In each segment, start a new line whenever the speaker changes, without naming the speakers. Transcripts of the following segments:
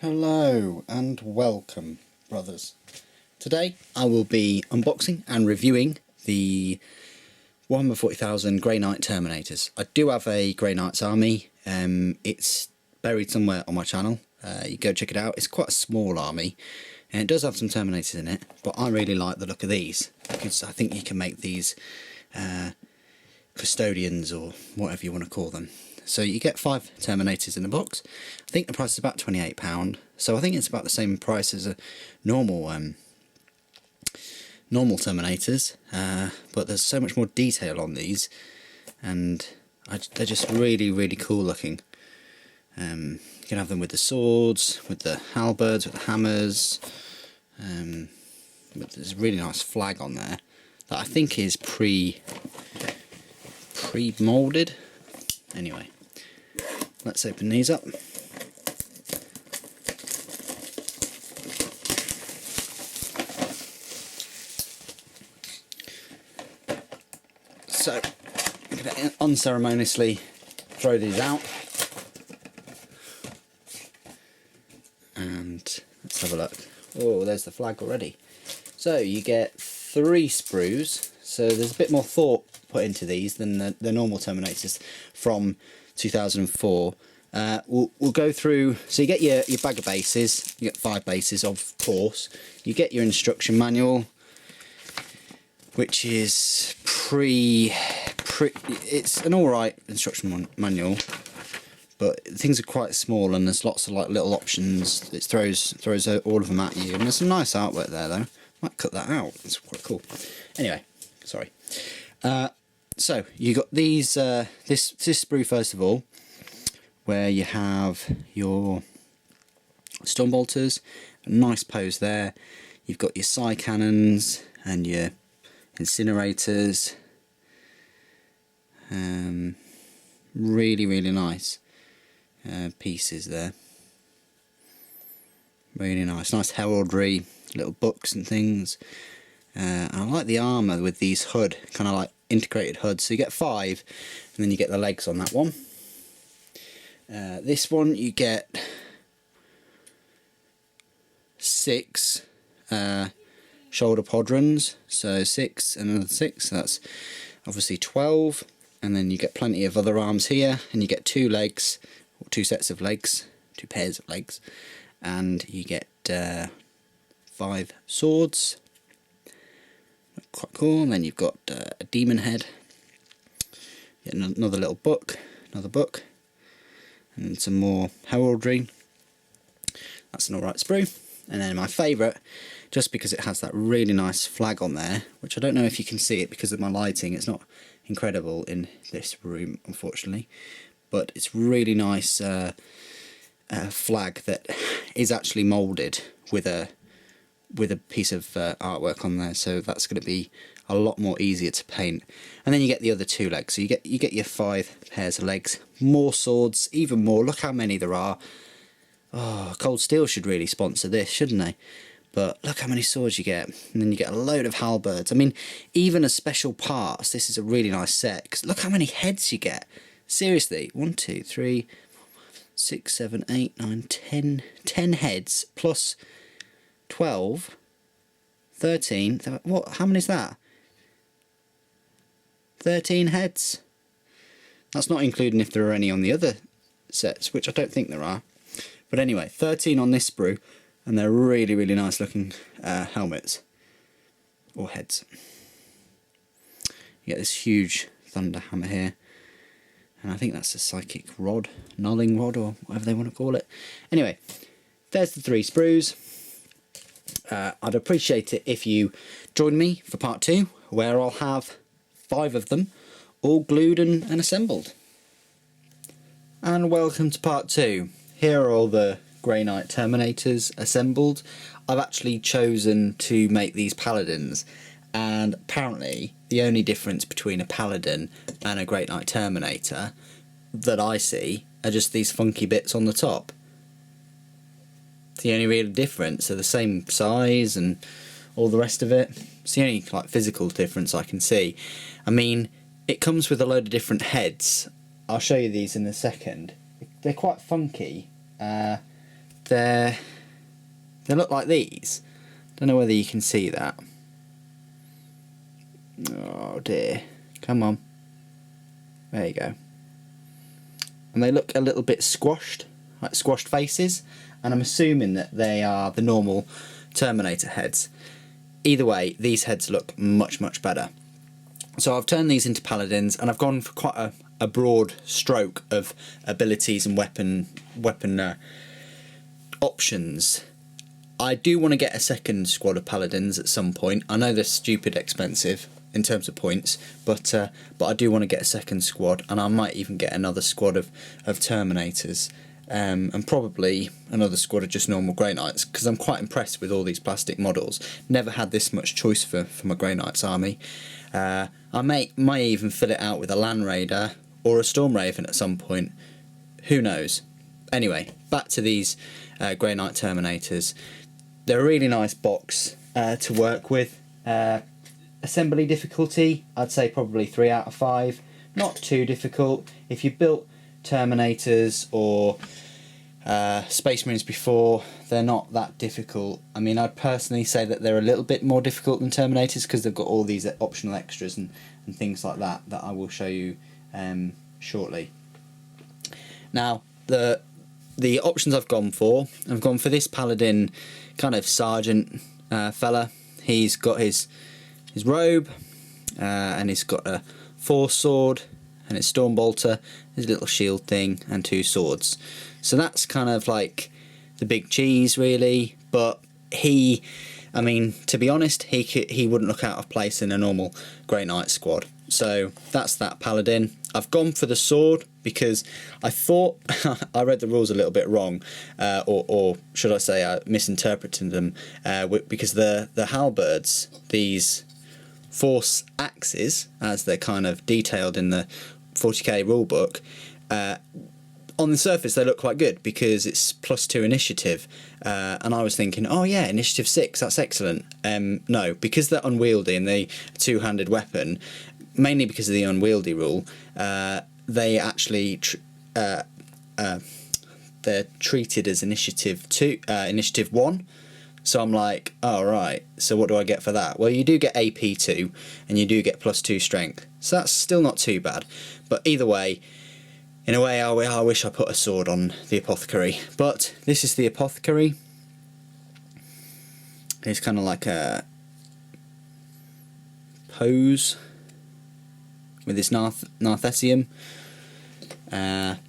Hello and welcome, brothers. Today I will be unboxing and reviewing the Warhammer 40,000 Grey Knight Terminators. I do have a Grey Knight's army. It's buried somewhere on my channel. You go check it out. It's quite a small army and it does have some Terminators in it, but I really like the look of these because I think you can make these custodians or whatever you want to call them. So you get 5 Terminators in the box. I think the price is about £28, so I think it's about the same price as a normal Terminators, but there's so much more detail on these, and they're just really cool looking. You can have them with the swords, with the halberds, with the hammers. There's a really nice flag on there that I think is pre-molded. Anyway, let's open these up. So, I'm going to unceremoniously throw these out. And let's have a look. Oh, there's the flag already. So, you get 3 sprues. So, there's a bit more thought put into these than the normal Terminators from 2004. We'll go through. So you get your bag of bases. You get 5 bases, of course. You get your instruction manual, which is it's an alright instruction manual, but things are quite small and there's lots of like little options. It throws all of them at you, and there's some nice artwork there though. Might cut that out. It's quite cool. Anyway, sorry. So you got these this sprue first of all, where you have your storm bolters, a nice pose there. You've got your psi cannons and your incinerators. Really nice pieces there. Really nice heraldry, little books and things. And I like the armour with these hood, kind of like integrated hoods. So you get 5, and then you get the legs on that one. This one you get 6 shoulder podrons, so 6 and another 6. So that's obviously 12. And then you get plenty of other arms here, and you get 2 legs, or 2 sets of legs, 2 pairs of legs, and you get 5 swords. Quite cool. And then you've got a demon head. Get another little book, another book, and some more heraldry. That's an alright sprue. And then my favourite, just because it has that really nice flag on there, which I don't know if you can see it because of my lighting. It's not incredible in this room, unfortunately, but it's really nice flag that is actually moulded with a piece of artwork on there, so that's going to be a lot more easier to paint. And then you get the other 2 legs, so you get your 5 pairs of legs, more swords, even more. Look how many there are. Oh, Cold Steel should really sponsor this, shouldn't they? But look how many swords you get, and then you get a load of halberds. I mean, even as special parts, this is a really nice set, because look how many heads you get. Seriously, 1, 2, 3, 6, 7, 8, 9, 10 heads plus 12, 13, what? How many is that? 13 heads. That's not including if there are any on the other sets, which I don't think there are. But anyway, 13 on this sprue, and they're really nice looking helmets, or heads. You get this huge thunder hammer here, and I think that's a psychic rod, nulling rod, or whatever they want to call it. Anyway, there's the 3 sprues. I'd appreciate it if you join me for part 2, where I'll have 5 of them all glued and assembled. And welcome to part 2. Here are all the Grey Knight Terminators assembled. I've actually chosen to make these Paladins, and apparently the only difference between a Paladin and a Grey Knight Terminator that I see are just these funky bits on the top. The only real difference. Are the same size and all the rest of it. It's the only like physical difference I can see. I mean, it comes with a load of different heads. I'll show you these in a second. They're quite funky. they look like these. Don't know whether you can see that. Oh dear. Come on. There you go. And they look a little bit squashed, like squashed faces, and I'm assuming that they are the normal Terminator heads. Either way, these heads look much, much better. So I've turned these into Paladins, and I've gone for quite a broad stroke of abilities and weapon options. I do want to get a second squad of Paladins at some point. I know they're stupid expensive in terms of points, but I do want to get a second squad, and I might even get another squad of Terminators, and probably another squad of just normal Grey Knights, because I'm quite impressed with all these plastic models. Never had this much choice for my Grey Knights army. I might even fill it out with a Land Raider or a Storm Raven at some point. Who knows? Anyway, back to these Grey Knight Terminators. They're a really nice box to work with. Assembly difficulty, I'd say probably 3 out of 5. Not too difficult. If you built Terminators or Space Marines before, they're not that difficult. I mean, I'd personally say that they're a little bit more difficult than Terminators because they've got all these optional extras and things like that I will show you shortly. Now, the options I've gone for this Paladin kind of sergeant fella. He's got his robe, and he's got a force sword and his Stormbolter, his little shield thing, and 2 swords. So that's kind of like the big cheese, really. But I mean, to be honest, he wouldn't look out of place in a normal Grey Knight squad. So that's that Paladin. I've gone for the sword because I thought I read the rules a little bit wrong, or should I say I misinterpreted them, because the halberds, these force axes, as they're kind of detailed in the 40k rulebook, on the surface they look quite good because it's +2 initiative, and I was thinking, oh yeah, initiative 6, that's excellent. No, because they're unwieldy and they two-handed weapon, mainly because of the unwieldy rule, they actually they're treated as initiative 1. So I'm like, oh right, so what do I get for that? Well, you do get AP 2 and you do get +2 strength, so that's still not too bad. But either way, in a way, I wish I put a sword on the Apothecary. But this is the Apothecary. It's kind of like a pose with this Narthessium. And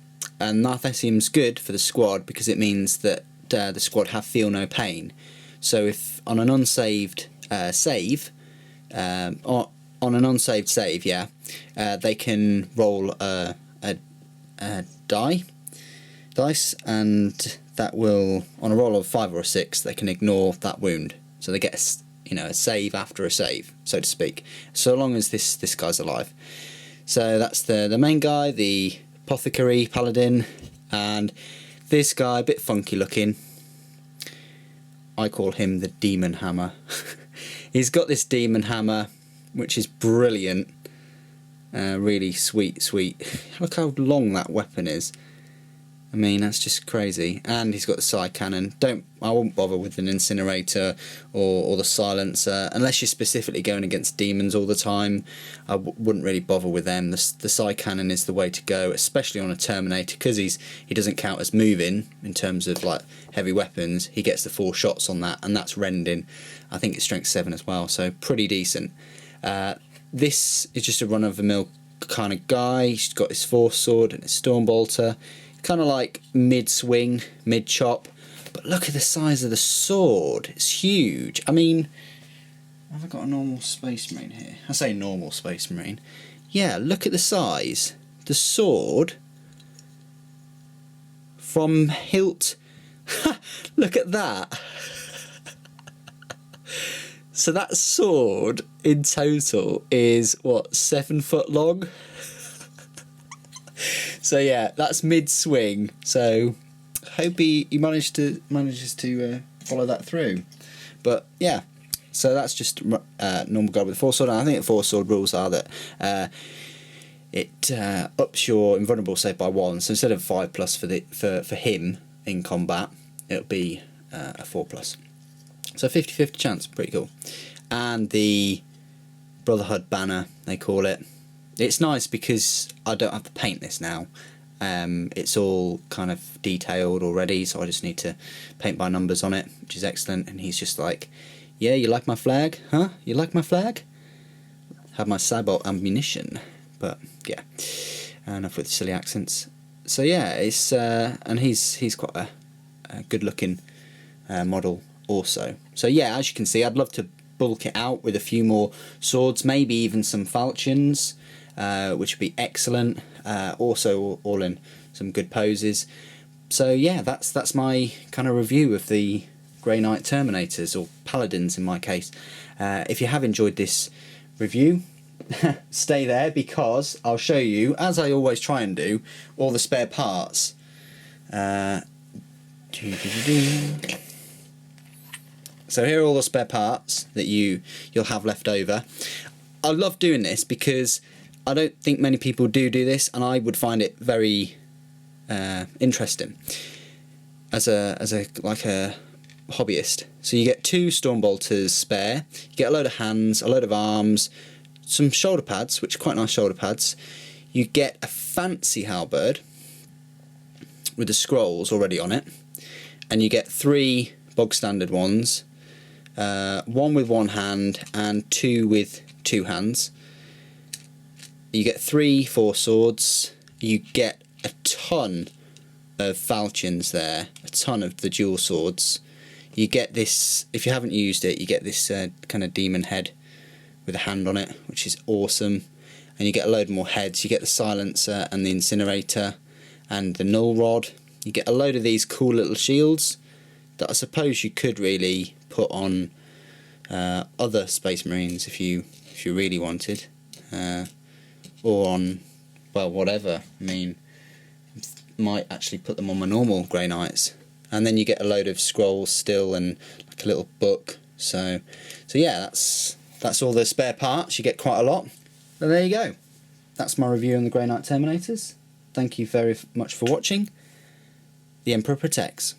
Narthessium's good for the squad because it means that the squad have feel no pain. So if on an unsaved save, or on an unsaved save, yeah, they can roll a dice, and that will, on a roll of 5 or a 6, they can ignore that wound. So they get a save after a save, so to speak, so long as this guy's alive. So that's the main guy, the Apothecary Paladin, and this guy, a bit funky looking. I call him the Demon Hammer. He's got this Demon Hammer, which is brilliant. Really sweet. Look how long that weapon is. I mean, that's just crazy. And he's got the side cannon. I won't bother with an incinerator or the silencer unless you're specifically going against demons all the time. I wouldn't really bother with them. The side cannon is the way to go, especially on a Terminator, because he doesn't count as moving in terms of like heavy weapons. He gets the 4 shots on that, and that's rending. I think it's strength 7 as well, so pretty decent. This is just a run-of-the-mill kind of guy. He's got his force sword and his Stormbolter. Kind of like mid-swing, mid-chop. But look at the size of the sword. It's huge. I mean, have I got a normal Space Marine here? I say normal Space Marine. Yeah, look at the size. The sword from hilt. Look at that. So that sword in total is what, 7 foot long? So yeah, that's mid swing. So hope he manages to follow that through. But yeah, so that's just normal guard with the force sword. And I think the force sword rules are that it ups your invulnerable save by 1. So instead of 5+ for him in combat, it'll be a 4+. So 50-50 chance, pretty cool. And the Brotherhood Banner, they call it. It's nice because I don't have to paint this now. It's all kind of detailed already, so I just need to paint by numbers on it, which is excellent. And he's just like, yeah, you like my flag? Huh? You like my flag? Have my cyborg ammunition. But yeah, enough with silly accents. So yeah, it's and he's quite a good looking model also. So yeah, as you can see, I'd love to bulk it out with a few more swords, maybe even some falchions, which would be excellent. Also all in some good poses. So yeah, that's my kind of review of the Grey Knight Terminators, or Paladins in my case. If you have enjoyed this review, stay there, because I'll show you, as I always try and do, all the spare parts. So here are all the spare parts that you'll have left over. I love doing this because I don't think many people do this, and I would find it very interesting as a hobbyist. So you get 2 Stormbolters spare, you get a load of hands, a load of arms, some shoulder pads, which are quite nice shoulder pads. You get a fancy halberd with the scrolls already on it, and you get 3 bog standard ones, 1 with 1 hand and 2 with 2 hands. You get 3 4-swords. You get a ton of falchions there, a ton of the dual swords. You get this, if you haven't used it, you get this kind of demon head with a hand on it, which is awesome. And you get a load more heads. You get the silencer and the incinerator and the null rod. You get a load of these cool little shields that I suppose you could really put on other Space Marines if you really wanted, or on, well, whatever. I mean, might actually put them on my normal Grey Knights. And then you get a load of scrolls still, and like a little book. So yeah, that's all the spare parts. You get quite a lot. But there you go. That's my review on the Grey Knight Terminators. Thank you very much for watching. The Emperor protects.